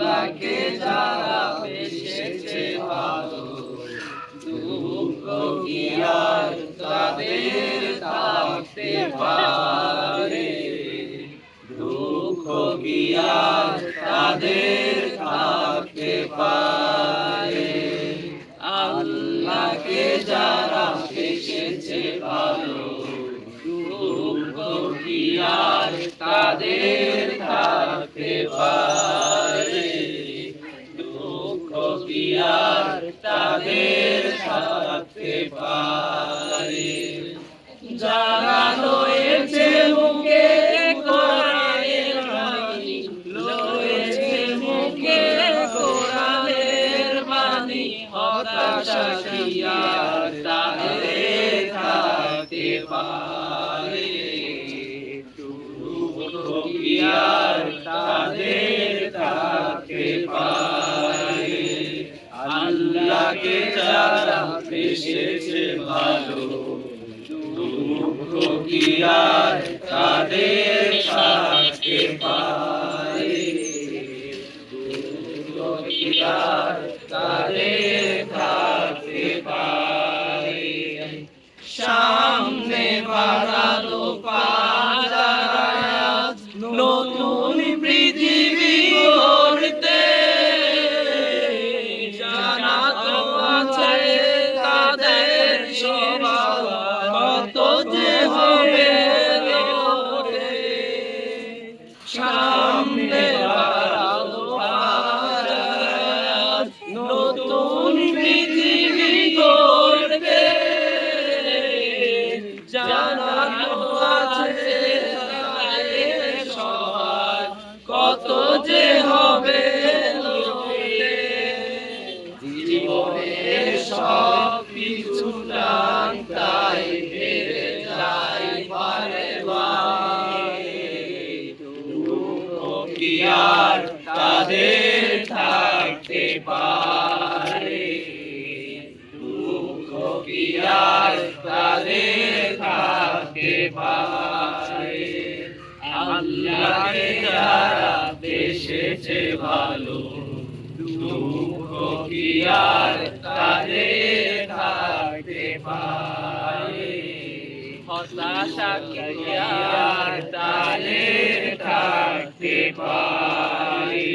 আল্লাহকে যারা বেসেছে ভালো, দুঃখ কি আর তাদের থাকতে পারে? দুঃখ কি আর তাদের থাকতে পারে? আল্লাহকে যারা বেসেছে ভালো, দুঃখ কি আর তাদের থাকতে পারে? দুঃখ কি আর তাদের থাকতে পারে? যারা রয়েছে মুখে কোরআনের বাণী, রয়েছে মুখে কোরআনের বাণী, হতাশা কি আর তাদের থাকতে পারে? দুঃখ কি আর তাদের থাকতে পারে? আল্লাহকে যারা বেসেছে ভালো, দুঃখ কি আর তাদের থাকতে পারে? দুঃখ কি আর তাদের থাকতে পারে? সামনে বাড়ালো পাজারায়াত, নতুন পৃথিবী গড়তে, জানা তো আছে তাদের স্বভাব কত যে হবে গড়ে। সামনে বাড়ালো পাজারায়াত, নতুন পৃথিবী গড়তে, জানা তো আছে তাদের সবার কত যে হবে লড়ে। জীবনের সব কিছু টান তাই হেরে যায় বারে বারে। দুঃখ কি আর তাদের থাকতে পারে? দুঃখ কি আর তাদের থাকতে পারে? আল্লাহকে যারা বেসেছে ভালো, দুঃখ কি আর তাদের থাকতে পারে? হতাশা কি আর তাদের থাকতে পারে?